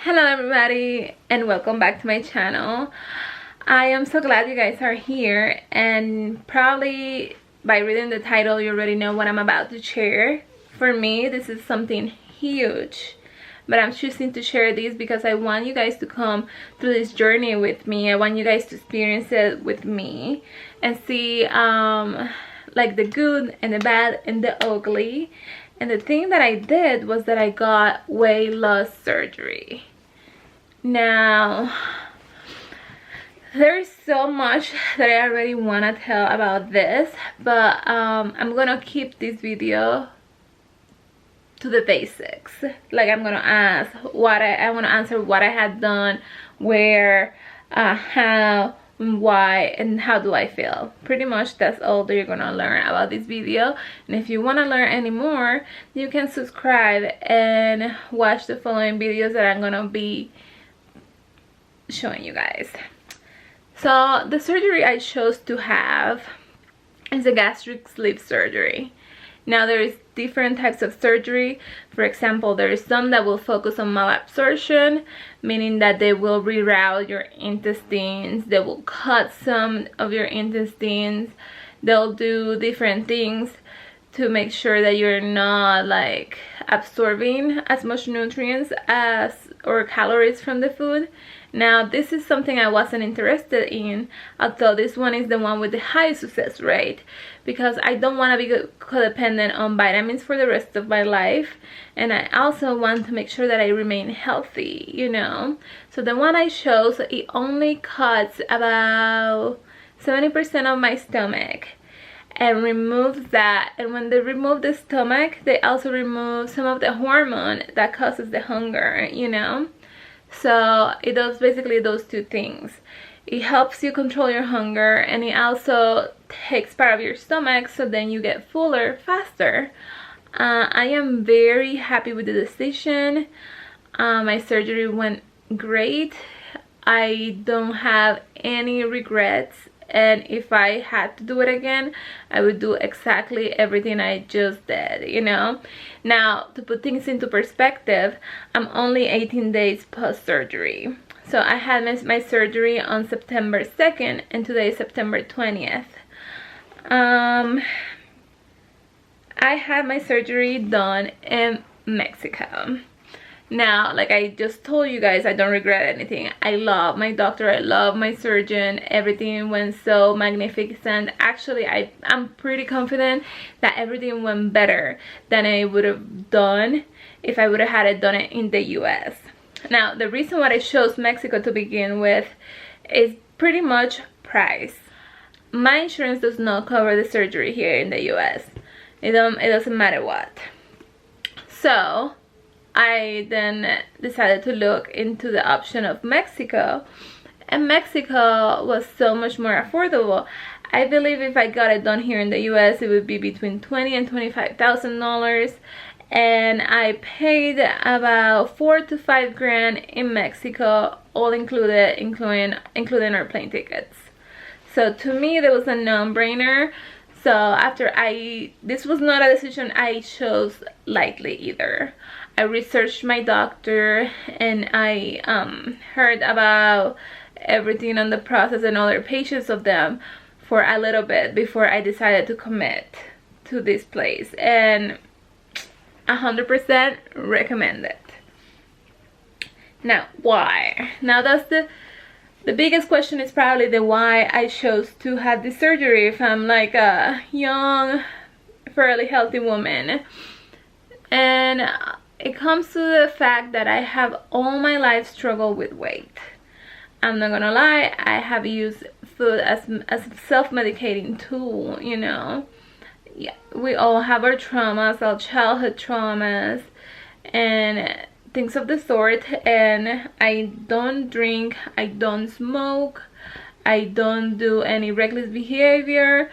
Hello everybody and welcome back to my channel. I am so glad you guys are here, and probably by reading the title you already know what I'm about to share. For me, this is something huge, but I'm choosing to share this because I want you guys to come through this journey with me. I want you guys to experience it with me and see like the good and the bad and the ugly. And the thing that I did was that I got weight loss surgery. Now, there's so much that I already want to tell about this, but I'm gonna keep this video to the basics. Like, I'm gonna ask what I want to answer what I had done, where, how, why, and how do I feel. Pretty much that's all that you're gonna learn about this video. And if you want to learn any more, you can subscribe and watch the following videos that I'm gonna be showing you guys. So the surgery I chose to have is a gastric sleeve surgery. Now there's different types of surgery. For example, there is some that will focus on malabsorption, meaning that they will reroute your intestines, they will cut some of your intestines, they'll do different things to make sure that you're not like absorbing as much nutrients as or calories from the food. Now this is something I wasn't interested in, although this one is the one with the highest success rate, because I don't want to be codependent on vitamins for the rest of my life, and I also want to make sure that I remain healthy, you know. So the one I chose, it only cuts about 70% of my stomach and removes that. And when they remove the stomach, they also remove some of the hormone that causes the hunger, you know. So it does basically those two things. It helps you control your hunger, and it also takes part of your stomach, so then you get fuller faster. I am very happy with the decision. My surgery went great. I don't have any regrets, and if I had to do it again, I would do exactly everything I just did, you know. Now, to put things into perspective, I'm only 18 days post surgery. So I had my surgery on September 2nd, and today is September 20th. I had my surgery done in Mexico. Now, like I just told you guys, I don't regret anything. I love my doctor, I love my surgeon. Everything went so magnificent. Actually, I'm pretty confident that everything went better than I would have done if I would have had it done in the US. Now, the reason why I chose Mexico to begin with is pretty much price. My insurance does not cover the surgery here in the US. It doesn't matter what. So I then decided to look into the option of Mexico, and Mexico was so much more affordable. I believe if I got it done here in the US, it would be between $20,000 and $25,000, and I paid about $4,000 to $5,000 in Mexico, all included, including our plane tickets. So to me, that was a no-brainer. So after this was not a decision I chose lightly either. I researched my doctor, and I heard about everything on the process and other patients of them for a little bit before I decided to commit to this place, and 100% recommend it. Now, why? Now that's the biggest question, is probably the why I chose to have this surgery if I'm like a young, fairly healthy woman. And it comes to the fact that I have all my life struggled with weight. I'm not gonna lie, I have used food as a self-medicating tool, you know. Yeah, we all have our traumas, our childhood traumas, and things of the sort. And I don't drink, I don't smoke, I don't do any reckless behavior.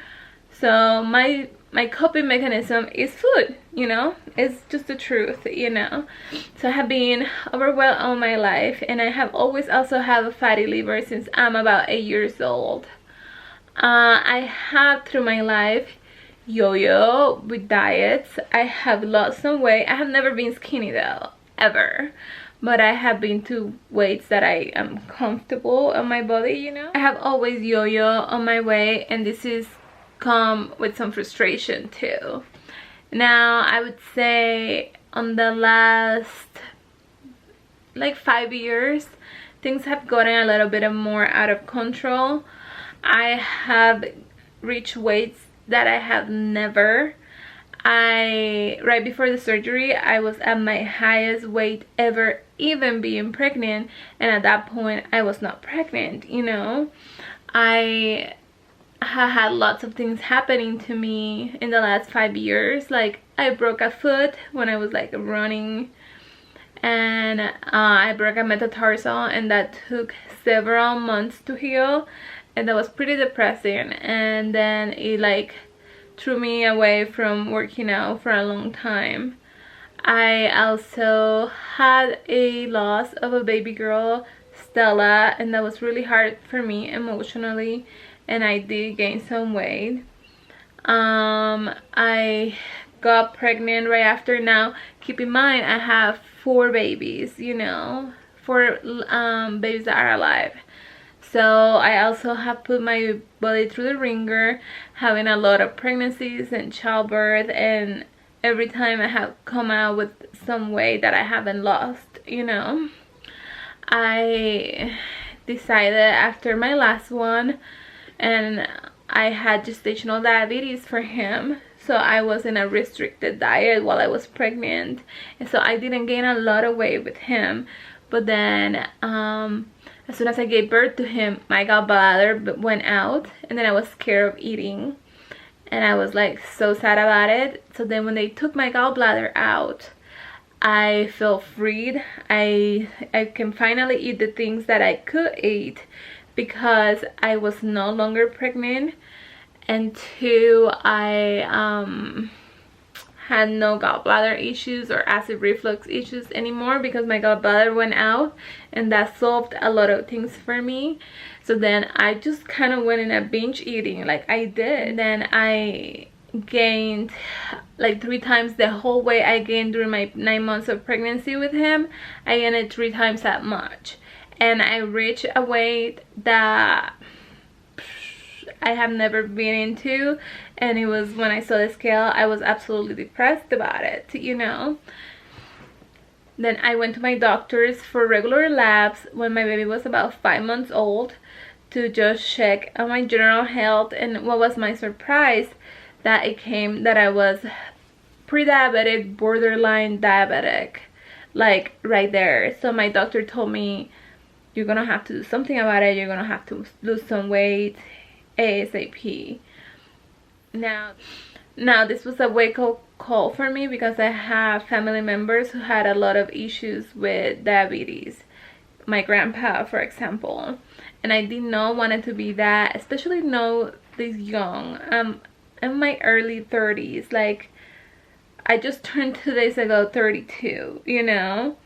So my coping mechanism is food, you know. It's just the truth, you know. So I have been overweight all my life, and I have always also have a fatty liver since I'm about 8 years old. I have through my life yo-yo with diets. I have lost some weight. I have never been skinny though, ever, but I have been to weights that I am comfortable on my body, you know. I have always yo-yo on my weight, and this is come with some frustration too. Now I would say on the last like 5 years, things have gotten a little bit more out of control. I have reached weights that I have never. Right before the surgery, I was at my highest weight ever, even being pregnant, and at that point I was not pregnant, you know. I had lots of things happening to me in the last 5 years. Like, I broke a foot when I was like running, and I broke a metatarsal, and that took several months to heal, and that was pretty depressing. And then it like threw me away from working out for a long time. I also had a loss of a baby girl, Stella, and that was really hard for me emotionally, and I did gain some weight. I got pregnant right after. Now keep in mind, I have 4 babies, you know, 4 babies that are alive. So I also have put my body through the ringer, having a lot of pregnancies and childbirth, and every time I have come out with some weight that I haven't lost, you know. I decided after my last one, and I had gestational diabetes for him, so I was in a restricted diet while I was pregnant, and so I didn't gain a lot of weight with him. But then as soon as I gave birth to him, my gallbladder went out, and then I was scared of eating, and I was like so sad about it. So then when they took my gallbladder out, I felt freed. I can finally eat the things that I could eat because I was no longer pregnant, and 2, I had no gallbladder issues or acid reflux issues anymore because my gallbladder went out, and that solved a lot of things for me. So then I just kind of went in a binge eating, like I did. And then I gained like 3 times the whole weight I gained during my 9 months of pregnancy with him. I gained it 3 times that much, and I reached a weight that I have never been into, and it was when I saw the scale, I was absolutely depressed about it, you know. Then I went to my doctors for regular labs when my baby was about 5 months old to just check on my general health. And what was my surprise, that it came that I was pre-diabetic, borderline diabetic, like right there. So my doctor told me, you're gonna have to do something about it, you're gonna have to lose some weight ASAP. Now this was a wake-up call for me because I have family members who had a lot of issues with diabetes, my grandpa for example, and I did not want it to be that, especially no this young. In my early 30s, like I just turned 2 days ago 32, you know.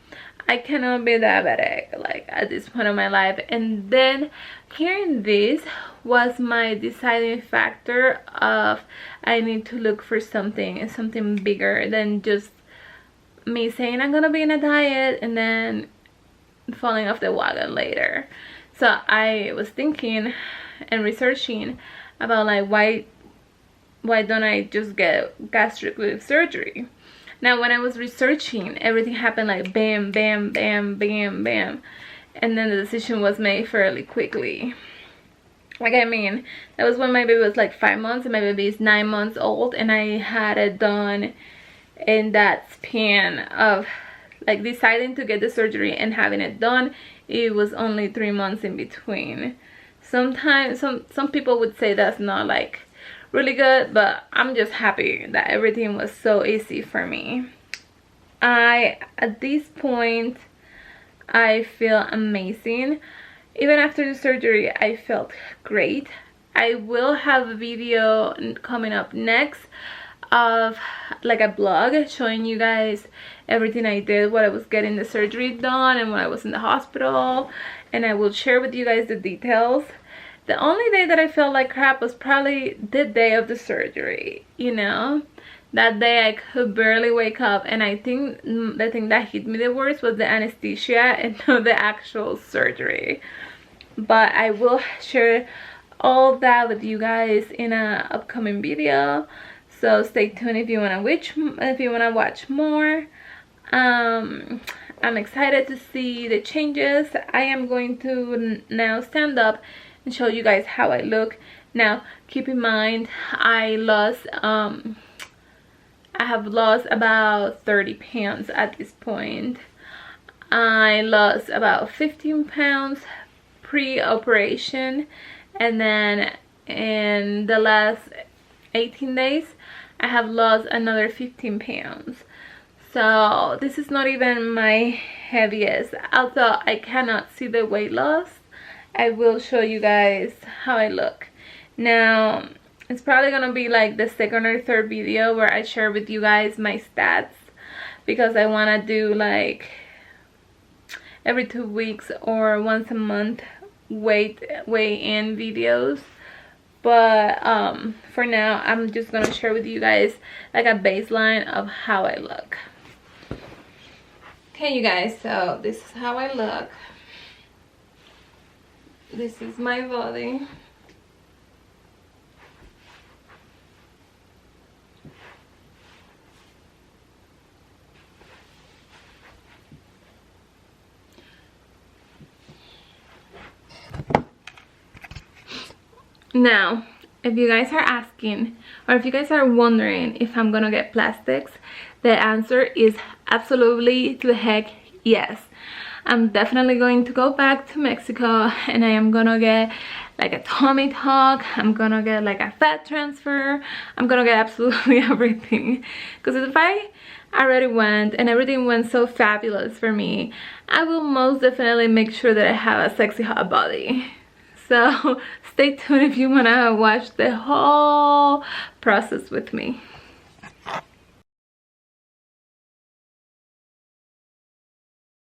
I cannot be diabetic like at this point of my life. And then hearing this was my deciding factor of I need to look for something bigger than just me saying I'm gonna be in a diet and then falling off the wagon later. So I was thinking and researching about like why don't I just get gastric sleeve surgery. Now when I was researching, everything happened like bam, bam, bam, bam, bam. And then the decision was made fairly quickly. Like, I mean, that was when my baby was like 5 months and my baby is 9 months old. And I had it done in that span of like deciding to get the surgery and having it done. It was only 3 months in between. Sometimes, some people would say that's not like really good, but I'm just happy that everything was so easy for me. At this point, I feel amazing. Even after the surgery, I felt great. I will have a video coming up next of like a blog showing you guys everything I did while I was getting the surgery done and when I was in the hospital, and I will share with you guys the details. The only day that I felt like crap was probably the day of the surgery, you know. That day I could barely wake up, and I think the thing that hit me the worst was the anesthesia and not the actual surgery. But I will share all that with you guys in an upcoming video, so stay tuned if you want to watch more. I'm excited to see the changes. I am going to now stand up and show you guys how I look. Now keep in mind, I have lost about 30 pounds at this point. I lost about 15 pounds pre-operation, and then in the last 18 days I have lost another 15 pounds. So this is not even my heaviest. Although I cannot see the weight loss, I will show you guys how I look. Now it's probably gonna be like the second or third video where I share with you guys my stats, because I want to do like every 2 weeks or once a month weigh-in videos. But for now I'm just gonna share with you guys like a baseline of how I look. Okay you guys, so this is how I look. This is my body. Now, if you guys are asking, or if you guys are wondering if I'm gonna get plastics, the answer is absolutely to the heck yes. I'm definitely going to go back to Mexico, and I am gonna get like a tummy tuck. I'm gonna get like a fat transfer. I'm gonna get absolutely everything, because if I already went and everything went so fabulous for me, I will most definitely make sure that I have a sexy hot body. So stay tuned if you want to watch the whole process with me.